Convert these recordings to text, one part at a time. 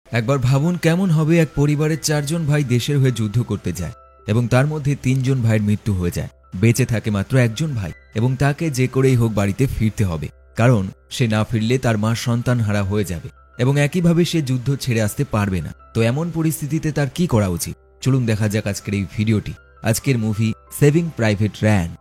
একবার ভাবুন কেমন হবে এক পরিবারের 4 জন ভাই দেশের হয়ে যুদ্ধ করতে যায় এবং তার মধ্যে 3 জন ভাইয়ের মৃত্যু হয়ে যায়। বেঁচে থাকে মাত্র একজন ভাই এবং তাকে যে করেই হোক বাড়িতে ফিরতে হবে, কারণ সে না ফিরলে তার মা সন্তানহারা হয়ে যাবে এবং একইভাবে সে যুদ্ধ ছেড়ে আসতে পারবে না। তো এমন পরিস্থিতিতে তার কি করা উচিত, চলুন দেখা যাক আজকের এই ভিডিওটি। আজকের movie saving private Ryan.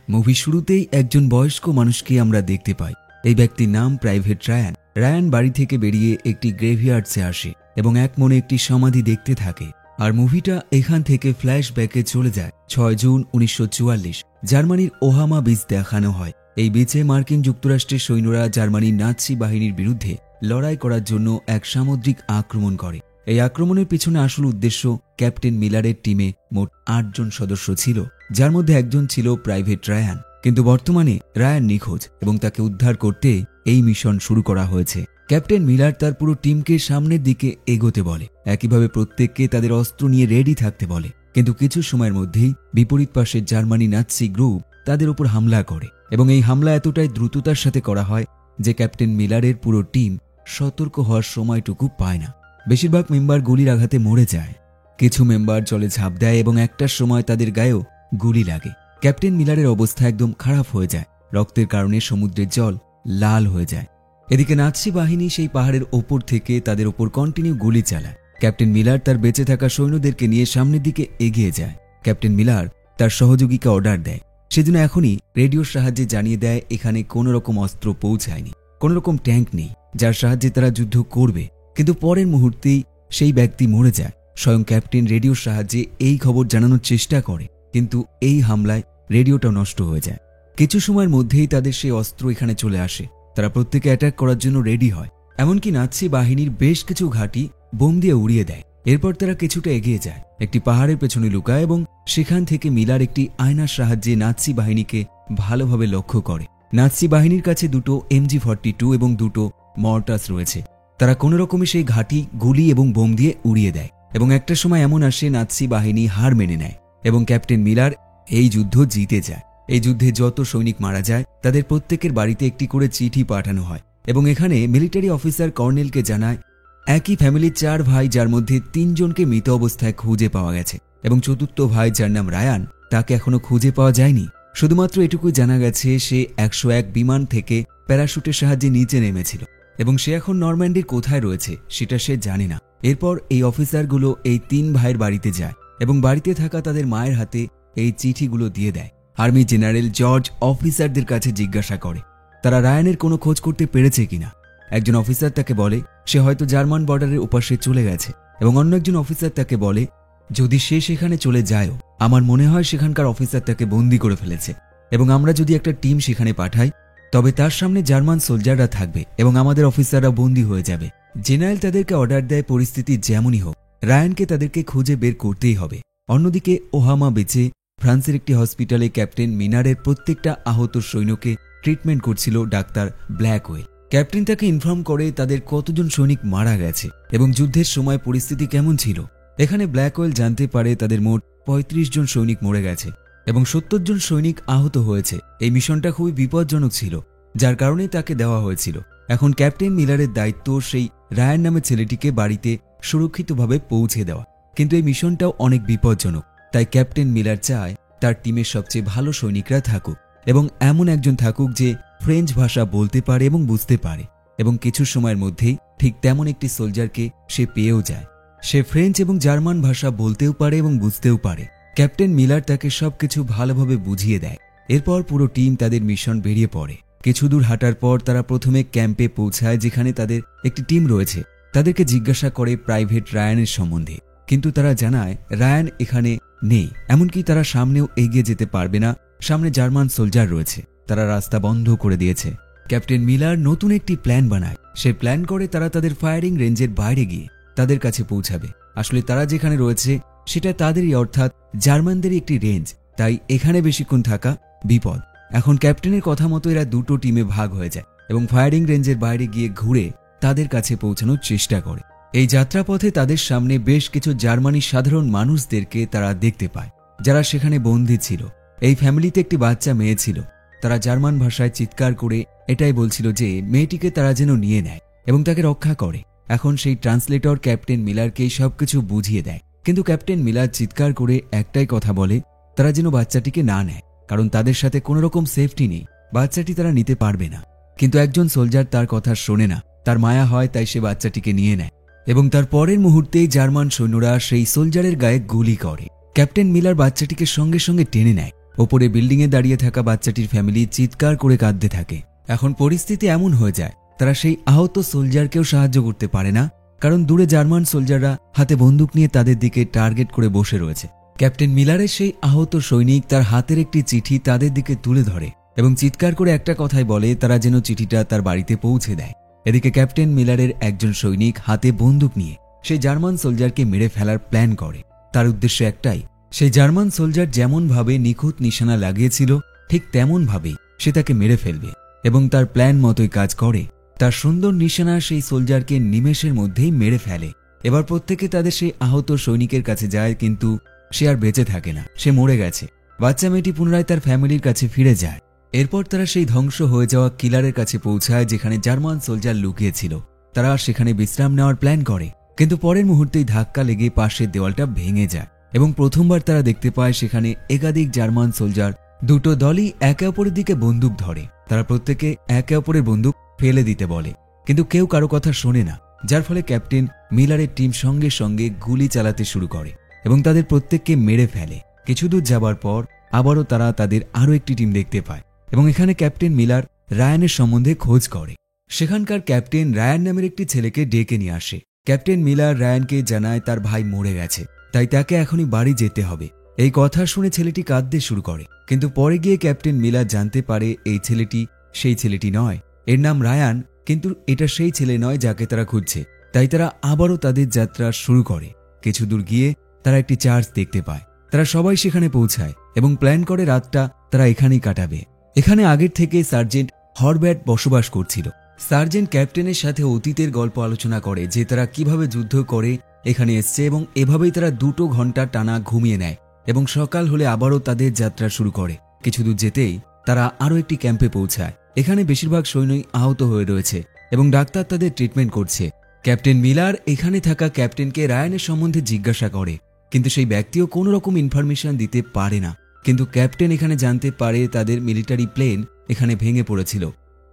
Movie শুরুতেই একজন বয়স্ক মানুষকে আমরা দেখতে পাই। এই ব্যক্তির নাম প্রাইভেট রায়ান। রায়ান বাড়ি থেকে বেরিয়ে একটি গ্রেভইয়ার্ডসে আসে এবং এক মনে একটি সমাধি দেখতে থাকে। আর মুভিটা এখান থেকে ফ্ল্যাশব্যাকে চলে যায় 6 জুন 1944। জার্মানির ওহামা বীচ দেখানো হয়। এই বীচে মার্কিন যুক্তরাষ্ট্রের সৈন্যরা জার্মানির নাৎসি বাহিনীর বিরুদ্ধে লড়াই করার জন্য এক সামুদ্রিক আক্রমণ করে। এই আক্রমণের পিছনে আসল উদ্দেশ্য ক্যাপ্টেন মিলারের টিমে মোট 8 জন সদস্য ছিল, যার মধ্যে একজন ছিল প্রাইভেট রায়ান। কিন্তু বর্তমানে রায়ান নিখোঁজ এবং তাকে উদ্ধার করতে এই মিশন শুরু করা হয়েছে। ক্যাপ্টেন মিলার তার পুরো টিমকে সামনের দিকে এগোতে বলে, একইভাবে প্রত্যেককে তাদের অস্ত্র নিয়ে রেডি থাকতে বলে। কিন্তু কিছু সময়ের মধ্যেই বিপরীত পাশের জার্মানি নাৎসি গ্রুপ তাদের উপর হামলা করে এবং এই হামলা এতটাই দ্রুততার সাথে করা হয় যে ক্যাপ্টেন মিলারের পুরো টিম সতর্ক হওয়ার সময়টুকু পায় না। বেশিরভাগ মেম্বার গুলির আঘাতে মরে যায়। কিছু মেম্বার জলে ঝাঁপ দেয় এবং একটার সময় তাদের গায়েও গুলি লাগে। ক্যাপ্টেন মিলারের অবস্থা একদম খারাপ হয়ে যায়। রক্তের কারণে সমুদ্রের জল লাল হয়ে যায়। এদিকে নাৎসি বাহিনী সেই পাহাড়ের ওপর থেকে তাদের ওপর কন্টিনিউ গুলি চালায়। ক্যাপ্টেন মিলার তার বেঁচে থাকা সৈন্যদেরকে নিয়ে সামনের দিকে এগিয়ে যায়। ক্যাপ্টেন মিলার তার সহযোগীকে অর্ডার দেয়, সেজন্য এখনই রেডিওর সাহায্যে জানিয়ে দেয় এখানে কোনো রকম অস্ত্র পৌঁছায়নি, কোনো রকম ট্যাঙ্ক নেই যার সাহায্যে তারা যুদ্ধ করবে। কিন্তু পরের মুহূর্তেই সেই ব্যক্তি মরে যায়। স্বয়ং ক্যাপ্টেন রেডিওর সাহায্যে এই খবর জানানোর চেষ্টা করে, কিন্তু এই হামলায় রেডিওটা নষ্ট হয়ে যায়। কিছু সময়ের মধ্যেই তাদের সেই অস্ত্র এখানে চলে আসে। তারা প্রত্যেকে অ্যাটাক করার জন্য রেডি হয়। এমনকি নাৎসি বাহিনীর বেশ কিছু ঘাঁটি বোম দিয়ে উড়িয়ে দেয়। এরপর তারা কিছুটা এগিয়ে যায়, একটি পাহাড়ের পেছনে লুকায় এবং সেখান থেকে মিলার একটি আয়নার সাহায্যে নাৎসি বাহিনীকে ভালোভাবে লক্ষ্য করে। নাৎসি বাহিনীর কাছে দুটো MG42 এবং দুটো মর্টাস রয়েছে। তারা কোনো রকমে সেই ঘাঁটি গুলি এবং বোম দিয়ে উড়িয়ে দেয় এবং একটা সময় এমন আসে নাৎসি বাহিনী হার মেনে নেয় এবং ক্যাপ্টেন মিলার এই যুদ্ধ জিতে যায়। এই যুদ্ধে যত সৈনিক মারা যায় তাদের প্রত্যেকের বাড়িতে একটি করে চিঠি পাঠানো হয় এবং এখানে মিলিটারি অফিসার কর্নেলকে জানায় একই ফ্যামিলির 4 ভাই, যার মধ্যে 3 জনকে মৃত অবস্থায় খুঁজে পাওয়া গেছে এবং চতুর্থ ভাই, যার নাম রায়ান, তাকে এখনো খুঁজে পাওয়া যায়নি। শুধুমাত্র এটুকুই জানা গেছে সে 101 বিমান থেকে প্যারাশুটের সাহায্যে নিচে নেমেছিল এবং সে এখন নরম্যান্ডির কোথায় রয়েছে সেটা সে জানে না। এরপর এই অফিসারগুলো এই 3 ভাইয়ের বাড়িতে যায় এবং বাড়িতে থাকা তাদের মায়ের হাতে এই চিঠিগুলো দিয়ে দেয়। আর্মি জেনারেল জর্জ অফিসারদের কাছে জিজ্ঞাসা করে তারা রায়ানের কোনো খোঁজ করতে পেরেছে কিনা। একজন অফিসার তাকে বলে সে হয়তো জার্মান বর্ডারের ওপাশে চলে গেছে এবং অন্য একজন অফিসার তাকে বলে যদি সে সেখানে চলে যায়ও, আমার মনে হয় সেখানকার অফিসার তাকে বন্দি করে ফেলেছে এবং আমরা যদি একটা টিম সেখানে পাঠাই তবে তার সামনে জার্মান সোলজাররা থাকবে এবং আমাদের অফিসাররা বন্দী হয়ে যাবে। জেনারেল তাদেরকে অর্ডার দেয় পরিস্থিতি যেমনই হোক রায়ানকে তাদেরকে খুঁজে বের করতেই হবে। অন্যদিকে ওহামা বিচে ফ্রান্সের একটি হসপিটালে ক্যাপ্টেন মিনারের প্রত্যেকটা আহত সৈন্যকে ট্রিটমেন্ট করছিল ডাক্তার ব্ল্যাকওয়েল। ক্যাপ্টেন তাকে ইনফর্ম করে তাদের কতজন সৈনিক মারা গেছে এবং যুদ্ধের সময় পরিস্থিতি কেমন ছিল। এখানে ব্ল্যাকওয়েল জানতে পারে তাদের মোট 35 জন সৈনিক মরে গেছে এবং 70 জন সৈনিক আহত হয়েছে। এই মিশনটা খুবই বিপজ্জনক ছিল, যার কারণে তাকে দেওয়া হয়েছিল। এখন ক্যাপ্টেন মিলারের দায়িত্ব সেই রায়ান নামের ছেলেটিকে বাড়িতে সুরক্ষিতভাবে পৌঁছে দেওয়া, কিন্তু এই মিশনটাও অনেক বিপজ্জনক। তাই ক্যাপ্টেন মিলার চায় তার টিমের সবচেয়ে ভালো সৈনিকরা থাকুক এবং এমন একজন থাকুক যে ফ্রেঞ্চ ভাষা বলতে পারে এবং বুঝতে পারে। এবং কিছু সময়ের মধ্যেই ঠিক তেমন একটি সোলজারকে সে পেয়েও যায়। সে ফ্রেঞ্চ এবং জার্মান ভাষা বলতেও পারে এবং বুঝতেও পারে। ক্যাপ্টেন মিলার তাকে সবকিছু ভালোভাবে বুঝিয়ে দেয়। এরপর পুরো টিম তাদের মিশন বেরিয়ে পড়ে। কিছু দূর হাঁটার পর তারা প্রথমে ক্যাম্পে পৌঁছায়, যেখানে তাদের একটি টিম রয়েছে। তাদেরকে জিজ্ঞাসা করে প্রাইভেট রায়ানের সম্বন্ধে, কিন্তু তারা জানায় রায়ান এখানে নেই। এমনকি তারা সামনেও এগিয়ে যেতে পারবে না, সামনে জার্মান সোলজার রয়েছে, তারা রাস্তা বন্ধ করে দিয়েছে। ক্যাপ্টেন মিলার নতুন একটি প্ল্যান বানায়। সে প্ল্যান করে তারা তাদের ফায়ারিং রেঞ্জের বাইরে গিয়ে তাদের কাছে পৌঁছাবে। আসলে তারা যেখানে রয়েছে সেটা তাদেরই, অর্থাৎ জার্মানদেরই একটি রেঞ্জ, তাই এখানে বেশিক্ষণ থাকা বিপদ। এখন ক্যাপ্টেনের কথা মতো এরা দুটো টিমে ভাগ হয়ে যায় এবং ফায়ারিং রেঞ্জের বাইরে গিয়ে ঘুরে তাদের কাছে পৌঁছানোর চেষ্টা করে। এই যাত্রাপথে তাদের সামনে বেশ কিছু জার্মানি সাধারণ মানুষদেরকে তারা দেখতে পায়, যারা সেখানে বন্দী ছিল। এই ফ্যামিলিতে একটি বাচ্চা মেয়ে ছিল। তারা জার্মান ভাষায় চিৎকার করে এটাই বলছিল যে মেয়েটিকে তারা যেন নিয়ে নেয় এবং তাকে রক্ষা করে। এখন সেই ট্রান্সলেটর ক্যাপ্টেন মিলারকে সবকিছু বুঝিয়ে দেয়, কিন্তু ক্যাপ্টেন মিলার চিৎকার করে একটাই কথা বলে, তারা যেন বাচ্চাটিকে না নেয়, কারণ তাদের সাথে কোনো রকম সেফটি নেই, বাচ্চাটি তারা নিতে পারবে না। কিন্তু একজন সোলজার তার কথা শোনে না, তার মায়া হয় তাই সে বাচ্চাটিকে নিয়ে নেয় এবং তার পরের মুহূর্তেই জার্মান সৈন্যরা সেই সোলজারের গায়ে গুলি করে। ক্যাপ্টেন মিলার বাচ্চাটিকে সঙ্গে সঙ্গে টেনে নেয়। ওপরে বিল্ডিংয়ে দাঁড়িয়ে থাকা বাচ্চাটির ফ্যামিলি চিৎকার করে কাঁদতে থাকে। এখন পরিস্থিতি এমন হয়ে যায়, তারা সেই আহত সোলজারকেও সাহায্য করতে পারে না, কারণ দূরে জার্মান সোলজাররা হাতে বন্দুক নিয়ে তাদের দিকে টার্গেট করে বসে রয়েছে। ক্যাপ্টেন মিলারের সেই আহত সৈনিক তার হাতের একটি চিঠি তাদের দিকে তুলে ধরে এবং চিৎকার করে একটা কথাই বলে, তারা যেন চিঠিটা তার বাড়িতে পৌঁছে দেয়। এদিকে ক্যাপ্টেন মিলারের একজন সৈনিক হাতে বন্দুক নিয়ে সেই জার্মান সোলজারকে মেরে ফেলার প্ল্যান করে। তার উদ্দেশ্য একটাই, সেই জার্মান সোলজার যেমনভাবে নিখুঁত নিশানা লাগিয়েছিল ঠিক তেমনভাবেই সে তাকে মেরে ফেলবে এবং তার প্ল্যান মতোই কাজ করে। তার সুন্দর নিশানা সেই সোলজারকে নিমেষের মধ্যেই মেরে ফেলে। এবার প্রত্যেকে তাদের সেই আহত সৈনিকের কাছে যায়, কিন্তু সে আর বেঁচে থাকে না, সে মরে গেছে। বাচ্চা মেয়েটি পুনরায় তার ফ্যামিলির কাছে ফিরে যায়। এরপর তারা সেই ধ্বংস হয়ে যাওয়া কিলারের কাছে পৌঁছায় যেখানে জার্মান সোলজার লুকিয়েছিল। তারা সেখানে বিশ্রাম নেওয়ার প্ল্যান করে, কিন্তু পরের মুহূর্তেই ধাক্কা লেগে পাশের দেওয়ালটা ভেঙে যায় এবং প্রথমবার তারা দেখতে পায় সেখানে একাধিক জার্মান সোলজার দুটো দলই একে অপরের দিকে বন্দুক ধরে। তারা প্রত্যেকে একে অপরের বন্দুক ফেলে দিতে বলে, কিন্তু কেউ কারো কথা শোনে না, যার ফলে ক্যাপ্টেন মিলারের টিম সঙ্গে সঙ্গে গুলি চালাতে শুরু করে এবং তাদের প্রত্যেককে মেরে ফেলে। কিছু দূর যাবার পর আবারও তারা তাদের আরও একটি টিম দেখতে পায় এবং এখানে ক্যাপ্টেন মিলার রায়ানের সম্বন্ধে খোঁজ করে। সেখানকার ক্যাপ্টেন রায়ান নামের একটি ছেলেকে ডেকে নিয়ে আসে। ক্যাপ্টেন মিলার রায়ানকে জানায় তার ভাই মরে গেছে, তাই তাকে এখনই বাড়ি যেতে হবে। এই কথা শুনে ছেলেটি কাঁদতে শুরু করে, কিন্তু পরে গিয়ে ক্যাপ্টেন মিলার জানতে পারে এই ছেলেটি সেই ছেলেটি নয়, এর নাম রায়ান, কিন্তু এটা সেই ছেলে নয় যাকে তারা খুঁজছে। তাই তারা আবারও তাদের যাত্রা শুরু করে। কিছু দূর গিয়ে তারা একটি চার্চ দেখতে পায়। তারা সবাই সেখানে পৌঁছায় এবং প্ল্যান করে রাতটা তারা এখানেই কাটাবে। এখানে আগের থেকে সার্জেন্ট হরব্যাট বসবাস করছিল। সার্জেন্ট ক্যাপ্টেনের সাথে অতীতের গল্প আলোচনা করে যে তারা কিভাবে যুদ্ধ করে এখানে এসছে এবং এভাবেই তারা 2 ঘন্টা টানা ঘুমিয়ে নেয় এবং সকাল হলে আবারও তাদের যাত্রা শুরু করে। কিছু দূর যেতেই তারা আরও একটি ক্যাম্পে পৌঁছায়। এখানে বেশিরভাগ সৈন্যই আহত হয়ে রয়েছে এবং ডাক্তার তাদের ট্রিটমেন্ট করছে। ক্যাপ্টেন মিলার এখানে থাকা ক্যাপ্টেনকে রায়ানের সম্বন্ধে জিজ্ঞাসা করে, কিন্তু সেই ব্যক্তিও কোনো রকম ইনফরমেশন দিতে পারে না। কিন্তু ক্যাপ্টেন এখানে জানতে পারে তাদের মিলিটারি প্লেন এখানে ভেঙে পড়েছিল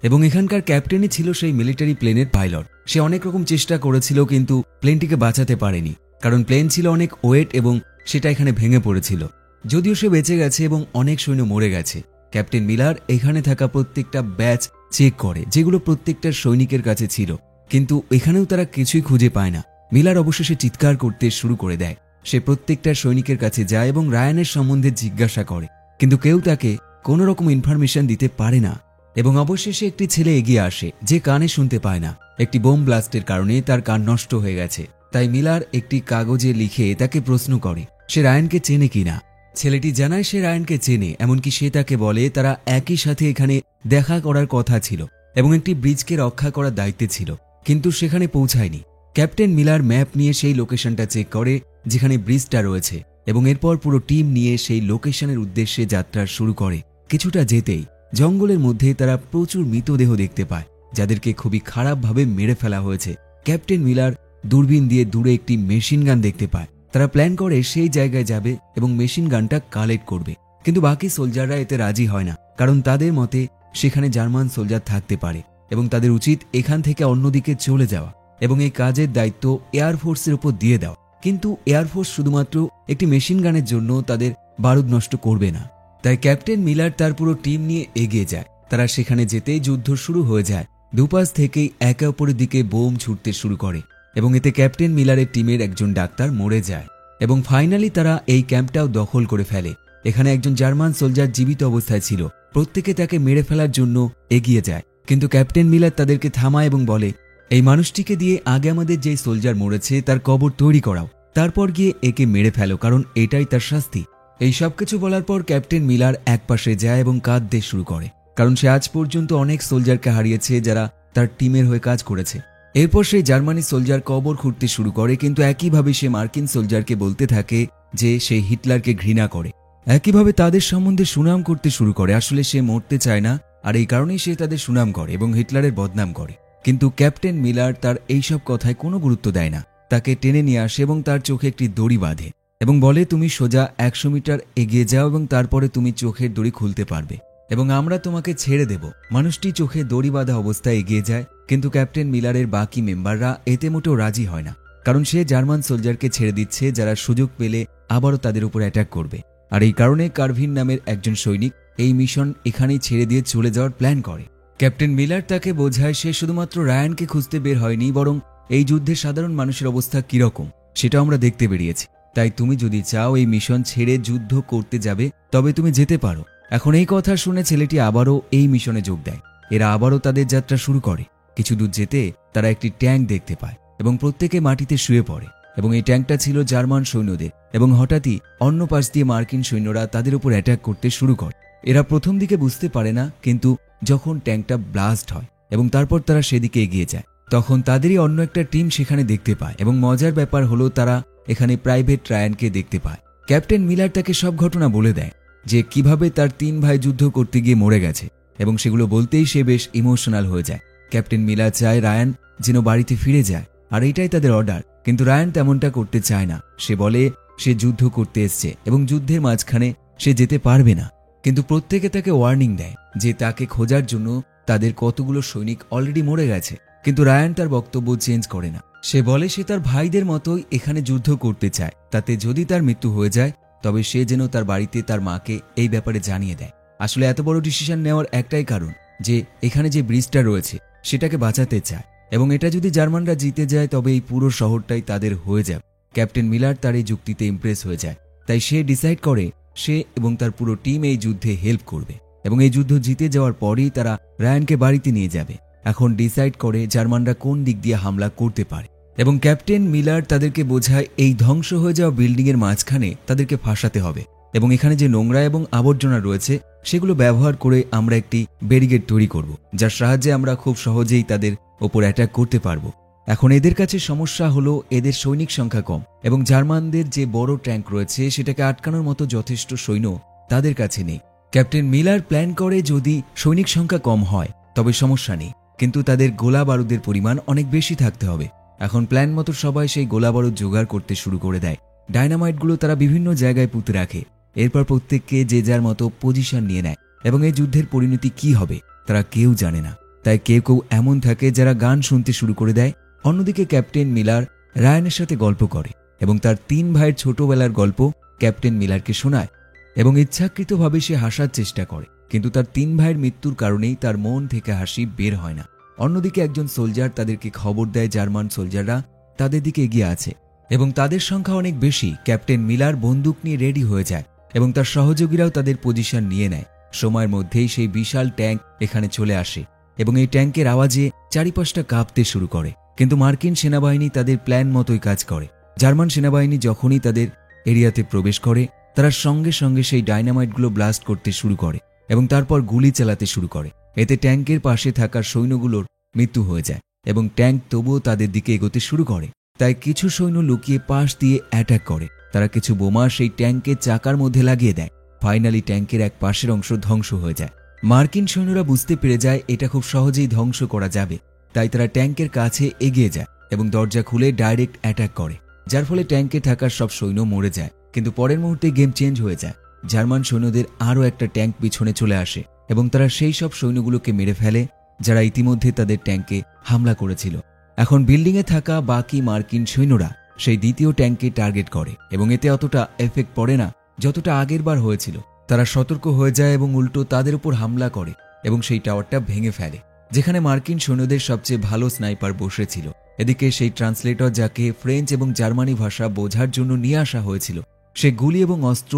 এবং এখানকার ক্যাপ্টেনই ছিল সেই মিলিটারি প্লেনের পাইলট। সে অনেক রকম চেষ্টা করেছিল কিন্তু প্লেনটিকে বাঁচাতে পারেনি, কারণ প্লেন ছিল অনেক ওয়েট এবং সেটা এখানে ভেঙে পড়েছিল। যদিও সে বেঁচে গেছে এবং অনেক সৈন্য মরে গেছে। ক্যাপ্টেন মিলার এখানে থাকা প্রত্যেকটা ব্যাচ চেক করে যেগুলো প্রত্যেকটা সৈনিকের কাছে ছিল, কিন্তু এখানেও তারা কিছুই খুঁজে পায় না। মিলার অবশেষে চিৎকার করতে শুরু করে দেয়। সে প্রত্যেকটা সৈনিকের কাছে যায় এবং রায়ানের সম্বন্ধে জিজ্ঞাসা করে, কিন্তু কেউ তাকে কোনো রকম ইনফরমেশন দিতে পারে না। এবং অবশেষে একটি ছেলে এগিয়ে আসে যে কানে শুনতে পায় না। একটি বোম ব্লাস্টের কারণে তার কান নষ্ট হয়ে গেছে, তাই মিলার একটি কাগজে লিখে তাকে প্রশ্ন করে সে রায়ানকে চেনে কিনা। ছেলেটি জানায় সে রায়ানকে চেনে, এমনকি সে তাকে বলে তারা একই সাথে এখানে দেখা করার কথা ছিল এবং একটি ব্রিজকে রক্ষা করার দায়িত্বে ছিল, কিন্তু সেখানে পৌঁছায়নি। ক্যাপ্টেন মিলার ম্যাপ নিয়ে সেই লোকেশনটা চেক করে যেখানে ব্রিজটা রয়েছে এবং এরপর পুরো টিম নিয়ে সেই লোকেশনের উদ্দেশ্যে যাত্রা শুরু করে। কিছুটা যেতেই জঙ্গলের মধ্যে তারা প্রচুর মৃতদেহ দেখতে পায় যাদেরকে খুবই খারাপভাবে মেরে ফেলা হয়েছে। ক্যাপ্টেন মিলার দূরবীন দিয়ে দূরে একটি মেশিন গান দেখতে পায়। তারা প্ল্যান করে সেই জায়গায় যাবে এবং মেশিন গানটা কালেক্ট করবে, কিন্তু বাকি সোলজাররা এতে রাজি হয় না, কারণ তাদের মতে সেখানে জার্মান সোলজার থাকতে পারে এবং তাদের উচিত এখান থেকে অন্যদিকে চলে যাওয়া এবং এই কাজের দায়িত্ব এয়ারফোর্সের উপর দিয়ে দেওয়া। কিন্তু এয়ারফোর্স শুধুমাত্র একটি মেশিন গানের জন্য তাদের বারুদ নষ্ট করবে না। তাই ক্যাপ্টেন মিলার তার পুরো টিম নিয়ে এগিয়ে যায়। তারা সেখানে যেতেই যুদ্ধ শুরু হয়ে যায়। দুপাশ থেকেই একে অপরের দিকে বোম ছুটতে শুরু করে এবং এতে ক্যাপ্টেন মিলারের টিমের একজন ডাক্তার মরে যায় এবং ফাইনালি তারা এই ক্যাম্পটাও দখল করে ফেলে। এখানে একজন জার্মান সোলজার জীবিত অবস্থায় ছিল। প্রত্যেকে তাকে মেরে ফেলার জন্য এগিয়ে যায়, কিন্তু ক্যাপ্টেন মিলার তাদেরকে থামায় এবং বলে, এই মানুষটিকে দিয়ে আগে আমাদের যে সোলজার মরেছে তার কবর তৈরি করাও, তারপর গিয়ে একে মেরে ফেলো, কারণ এটাই তার শাস্তি। এই সবকিছু বলার পর ক্যাপ্টেন মিলার একপাশে যায় এবং কাঁদতে শুরু করে, কারণ সে আজ পর্যন্ত অনেক সোলজারকে হারিয়েছে যারা তার টিমের হয়ে কাজ করেছে। এরপর সেই জার্মানি সোলজার কবর খুঁড়তে শুরু করে, কিন্তু একইভাবে সে মার্কিন সোলজারকে বলতে থাকে যে সে হিটলারকে ঘৃণা করে। একইভাবে তাদের সম্বন্ধে সুনাম করতে শুরু করে। আসলে সে মরতে চায় না, আর এই কারণেই সে তাদের সুনাম করে এবং হিটলারের বদনাম করে। কিন্তু ক্যাপ্টেন মিলার তার এইসব কথায় কোনো গুরুত্ব দেয় না। তাকে টেনে নিয়ে আসে এবং তার চোখে একটি দড়ি বাঁধে এবং বলে, তুমি সোজা 100 মিটার এগিয়ে যাও এবং তারপরে তুমি চোখের দড়ি খুলতে পারবে এবং আমরা তোমাকে ছেড়ে দেব। মানুষটি চোখে দড়ি বাঁধা অবস্থায় এগিয়ে যায়, কিন্তু ক্যাপ্টেন মিলারের বাকি মেম্বাররা এতে মোটেও রাজি হয় না, কারণ সে জার্মান সোলজারকে ছেড়ে দিচ্ছে যারা সুযোগ পেলে আবারও তাদের উপর অ্যাটাক করবে। আর এই কারণে কার্ভিন নামের একজন সৈনিক এই মিশন এখানেই ছেড়ে দিয়ে চলে যাওয়ার প্ল্যান করে। ক্যাপ্টেন মিলার তাকে বোঝায় সে শুধুমাত্র রায়ানকে খুঁজতে বের হয়নি, বরং এই যুদ্ধে সাধারণ মানুষের অবস্থা কিরকম সেটা আমরা দেখতে বেরিয়েছি। তাই তুমি যদি চাও এই মিশন ছেড়ে যুদ্ধ করতে যাবে তবে তুমি যেতে পারো। এখন এই কথা শুনে ছেলেটি আবারও এই মিশনে যোগ দেয়। এরা আবারও তাদের যাত্রা শুরু করে। কিছু দূর যেতে তারা একটি ট্যাঙ্ক দেখতে পায় এবং প্রত্যেকে মাটিতে শুয়ে পড়ে এবং এই ট্যাঙ্কটা ছিল জার্মান সৈন্যদের এবং হঠাৎই অন্য পাশ দিয়ে মার্কিন সৈন্যরা তাদের উপর অ্যাটাক করতে শুরু করে। এরা প্রথম দিকে বুঝতে পারে না, কিন্তু যখন ট্যাঙ্কটা ব্লাস্ট হয় এবং তারপর তারা সেদিকে এগিয়ে যায় তখন তাদেরই অন্য একটা টিম সেখানে দেখতে পায় এবং মজার ব্যাপার হলো তারা এখানে প্রাইভেট রায়ানকে দেখতে পায়। ক্যাপ্টেন মিলার তাকে সব ঘটনা বলে দেয় যে কিভাবে তার 3 ভাই যুদ্ধ করতে গিয়ে মরে গেছে এবং সেগুলো বলতেই সে বেশ ইমোশনাল হয়ে যায়। ক্যাপ্টেন মিলার চায় রায়ান যেন বাড়িতে ফিরে যায়, আর এটাই তাদের অর্ডার, কিন্তু রায়ান তেমনটা করতে চায় না। সে বলে সে যুদ্ধ করতে এসছে এবং যুদ্ধের মাঝখানে সে যেতে পারবে না, কিন্তু প্রত্যেকে তাকে ওয়ার্নিং দেয় যে তাকে খোঁজার জন্য তাদের কতগুলো সৈনিক অলরেডি মরে গেছে। কিন্তু রায়ান তার বক্তব্য চেঞ্জ করে না। সে বলে সে তার ভাইদের মতোই এখানে যুদ্ধ করতে চায়, তাতে যদি তার মৃত্যু হয়ে যায় তবে সে যেন তার বাড়িতে তার মাকে এই ব্যাপারে জানিয়ে দেয়। আসলে এত বড় ডিসিশন নেওয়ার একটাই কারণ যে এখানে যে ব্রিজটা রয়েছে সেটাকে বাঁচাতে চায় এবং এটা যদি জার্মানরা জিতে যায় তবে এই পুরো শহরটাই তাদের হয়ে যাবে। ক্যাপ্টেন মিলার তার এই যুক্তিতে ইমপ্রেস হয়ে যায়, তাই সে ডিসাইড করে সে এবং তার পুরো টিম এই যুদ্ধে হেল্প করবে এবং এই যুদ্ধ জিতে যাওয়ার পরেই তারা রায়ানকে বাড়িতে নিয়ে যাবে। এখন ডিসাইড করে জার্মানরা কোন দিক দিয়ে হামলা করতে পারে এবং ক্যাপ্টেন মিলার তাদেরকে বোঝায় এই ধ্বংস হয়ে যাওয়া বিল্ডিংয়ের মাঝখানে তাদেরকে ফাঁসাতে হবে এবং এখানে যে নোংরা এবং আবর্জনা রয়েছে সেগুলো ব্যবহার করে আমরা একটি ব্যারিকেড তৈরি করব, যার সাহায্যে আমরা খুব সহজেই তাদের ওপর অ্যাটাক করতে পারবো। এখন এদের কাছে সমস্যা হলো এদের সৈনিক সংখ্যা কম এবং জার্মানদের যে বড় ট্যাঙ্ক রয়েছে সেটাকে আটকানোর মতো যথেষ্ট সৈন্য তাদের কাছে নেই। ক্যাপ্টেন মিলার প্ল্যান করে যদি সৈনিক সংখ্যা কম হয় তবে সমস্যা নেই, কিন্তু তাদের গোলা বারুদের পরিমাণ অনেক বেশি থাকতে হবে। এখন প্ল্যান মতো সবাই সেই গোলা বারুদ জোগাড় করতে শুরু করে দেয়। ডায়নামাইটগুলো তারা বিভিন্ন জায়গায় পুঁতে রাখে। এরপর প্রত্যেককে যে যার মতো পজিশন নিয়ে নেয় এবং এই যুদ্ধের পরিণতি কি হবে তারা কেউ জানে না। তাই কেউ কেউ এমন থাকে যারা গান শুনতে শুরু করে দেয়। অন্যদিকে ক্যাপ্টেন মিলার রায়ানের সাথে গল্প করে এবং তার 3 ভাইয়ের ছোটবেলার গল্প ক্যাপ্টেন মিলারকে শোনায় এবং ইচ্ছাকৃতভাবে সে হাসার চেষ্টা করে, কিন্তু তার 3 ভাইয়ের মৃত্যুর কারণেই তার মন থেকে হাসি বের হয় না। অন্যদিকে একজন সোলজার তাদেরকে খবর দেয় জার্মান সোলজাররা তাদের দিকে এগিয়ে আছে এবং তাদের সংখ্যা অনেক বেশি। ক্যাপ্টেন মিলার বন্দুক নিয়ে রেডি হয়ে যায় এবং তার সহযোগীরাও তাদের পজিশন নিয়ে নেয়। সময়ের মধ্যেই সেই বিশাল ট্যাঙ্ক এখানে চলে আসে এবং এই ট্যাঙ্কের আওয়াজে চারিপাশটা কাঁপতে শুরু করে, কিন্তু মার্কিন সেনাবাহিনী তাদের প্ল্যান মতোই কাজ করে। জার্মান সেনাবাহিনী যখনই তাদের এরিয়াতে প্রবেশ করে তারা সঙ্গে সঙ্গে সেই ডায়নামাইটগুলো ব্লাস্ট করতে শুরু করে এবং তারপর গুলি চালাতে শুরু করে। এতে ট্যাঙ্কের পাশে থাকা সৈন্যগুলোর মৃত্যু হয়ে যায় এবং ট্যাঙ্ক তবুও তাদের দিকে এগোতে শুরু করে। তাই কিছু সৈন্য লুকিয়ে পাশ দিয়ে অ্যাটাক করে। তারা কিছু বোমা সেই ট্যাঙ্কের চাকার মধ্যে লাগিয়ে দেয়। ফাইনালি ট্যাঙ্কের এক পাশের অংশ ধ্বংস হয়ে যায়। মার্কিন সৈন্যরা বুঝতে পেরে যায় এটা খুব সহজেই ধ্বংস করা যাবে, তাই তারা ট্যাঙ্কের কাছে এগিয়ে যায় এবং দরজা খুলে ডাইরেক্ট অ্যাটাক করে, যার ফলে ট্যাঙ্কে থাকার সব সৈন্য মরে যায়। কিন্তু পরের মুহূর্তে গেম চেঞ্জ হয়ে যায়। জার্মান সৈন্যদের আরও একটা ট্যাঙ্ক পিছনে চলে আসে এবং তারা সেই সব সৈন্যগুলোকে মেরে ফেলে যারা ইতিমধ্যে তাদের ট্যাঙ্কে হামলা করেছিল। এখন বিল্ডিংয়ে থাকা বাকি মার্কিন সৈন্যরা সেই দ্বিতীয় ট্যাঙ্কে টার্গেট করে এবং এতে অতটা এফেক্ট পড়ে না যতটা আগের বার হয়েছিল। তারা সতর্ক হয়ে যায় এবং উল্টো তাদের উপর হামলা করে এবং সেই টাওয়ারটা ভেঙে ফেলে যেখানে মার্কিন সৈন্যদের সবচেয়ে ভালো স্নাইপার বসেছিল। এদিকে সেই ট্রান্সলেটর যাকে ফ্রেঞ্চ এবং জার্মানি ভাষা বোঝার জন্য নিয়ে আসা হয়েছিল সে গুলি এবং অস্ত্র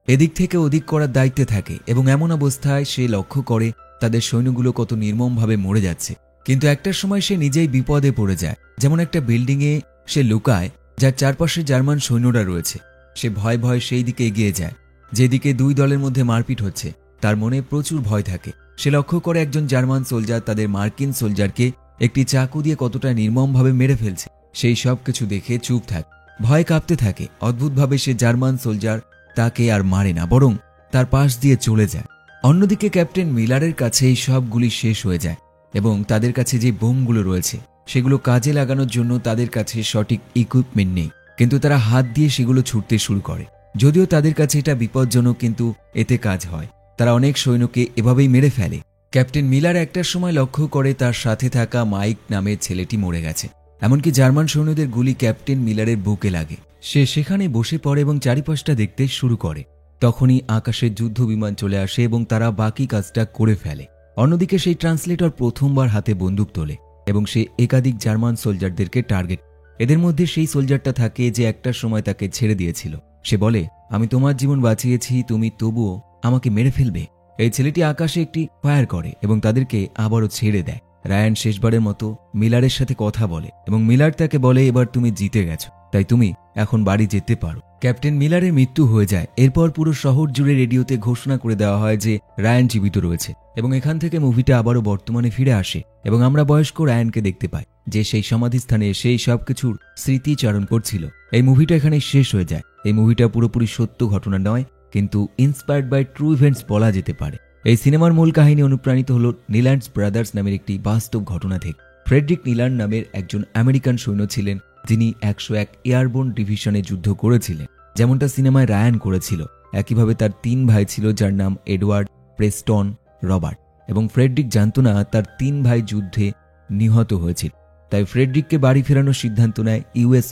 এদিক থেকে ওদিক করার দায়িত্বে থাকে এবং এমন অবস্থায় সে লক্ষ্য করে তাদের সৈন্যগুলো কত নির্মমভাবে মরে যাচ্ছে। কিন্তু একটা সময় সে নিজেই বিপদে পড়ে যায়। যেমন একটা বিল্ডিংয়ে সে লুকায় যার চারপাশে জার্মান সৈন্যরা রয়েছে। সে ভয় ভয় সেই দিকে এগিয়ে যায় যেদিকে 2 দলের মধ্যে মারপিট হচ্ছে। তার মনে প্রচুর ভয় থাকে। সে লক্ষ্য করে একজন জার্মান সোলজার তাদের মার্কিন সোলজারকে একটি চাকু দিয়ে কতটা নির্মমভাবে মেরে ফেলছে। সেই সব কিছু দেখে চুপ থাকে, ভয় কাঁপতে থাকে। অদ্ভুতভাবে সে জার্মান সোলজার তাকে আর মারে না, বরং তার পাশ দিয়ে চলে যায়। অন্যদিকে ক্যাপ্টেন মিলারের কাছে এই সব গুলি শেষ হয়ে যায় এবং তাদের কাছে যে বোমগুলো রয়েছে সেগুলো কাজে লাগানোর জন্য তাদের কাছে সঠিক ইকুইপমেন্ট নেই, কিন্তু তারা হাত দিয়ে সেগুলো ছুটতে শুরু করে। যদিও তাদের কাছে এটা বিপজ্জনক, কিন্তু এতে কাজ হয়। তারা অনেক সৈন্যকে এভাবেই মেরে ফেলে। ক্যাপ্টেন মিলার একটার সময় লক্ষ্য করে তার সাথে থাকা মাইক নামের ছেলেটি মরে গেছে। এমনকি জার্মান সৈন্যদের গুলি ক্যাপ্টেন মিলারের বুকে লাগে। সে সেখানে বসে পড়ে এবং চারিপাশটা দেখতে শুরু করে। তখনই আকাশের যুদ্ধ বিমান চলে আসে এবং তারা বাকি কাজটা করে ফেলে। অন্যদিকে সেই ট্রান্সলেটর প্রথমবার হাতে বন্দুক তোলে এবং সে একাধিক জার্মান সোলজারদেরকে টার্গেট। এদের মধ্যে সেই সোলজারটা থাকে যে একটা সময় তাকে ছেড়ে দিয়েছিল। সে বলে, আমি তোমার জীবন বাঁচিয়েছি, তুমি তবুও আমাকে মেরে ফেলবে। এই ছেলেটি আকাশে একটি ফায়ার করে এবং তাদেরকে আবারও ছেড়ে দেয়। রায়ান শেষবারের মতো মিলারের সাথে কথা বলে এবং মিলার তাকে বলে, এবার তুমি জিতে গেছো, তাই তুমি এখন বাড়ি যেতে পারো। ক্যাপ্টেন মিলারের মৃত্যু হয়ে যায়। এরপর পুরো শহর জুড়ে রেডিওতে ঘোষণা করে দেওয়া হয় যে রায়ান জীবিত রয়েছে এবং এখান থেকে মুভিটা আবারও বর্তমানে ফিরে আসে এবং আমরা বয়স্ক রায়ানকে দেখতে পাই যে সেই সমাধিস্থানে সেই সবকিছুর স্মৃতিচারণ করছিল। এই মুভিটা এখানে শেষ হয়ে যায়। এই মুভিটা পুরোপুরি সত্য ঘটনা নয়, কিন্তু ইন্সপায়ার্ড বাই ট্রু ইভেন্টস বলা যেতে পারে। এই সিনেমার মূল কাহিনী অনুপ্রাণিত হল নিল্যান্ডস ব্রাদার্স নামের একটি বাস্তব ঘটনা থেকে। ফ্রেডরিক নিল্যান্ড নামের একজন আমেরিকান সৈন্য ছিলেন যিনি 101 এয়ারবোর্ন ডিভিশনে যুদ্ধ করেছিলেন, যেমনটা সিনেমায় রায়ান করেছিল। একইভাবে তার 3 ভাই ছিল, যার নাম এডওয়ার্ড, প্রেস্টন, রবার্ট, এবং ফ্রেডরিক জানত না তার 3 ভাই যুদ্ধে নিহত হয়েছিল। তাই ফ্রেডরিককে বাড়ি ফেরানোর সিদ্ধান্ত নেয় ইউএস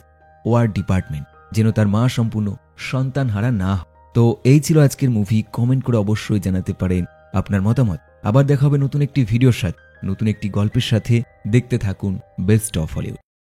ওয়ার ডিপার্টমেন্ট, যেন তার মা সম্পূর্ণ সন্তানহারা না হয়। তো এই ছিল আজকের মুভি। কমেন্ট করে অবশ্যই জানাতে পারেন আপনার মতামত। আবার দেখা হবে নতুন একটি ভিডিওর সাথে, নতুন একটি গল্পের সাথে। দেখতে থাকুন বেস্ট অফ হলিউড।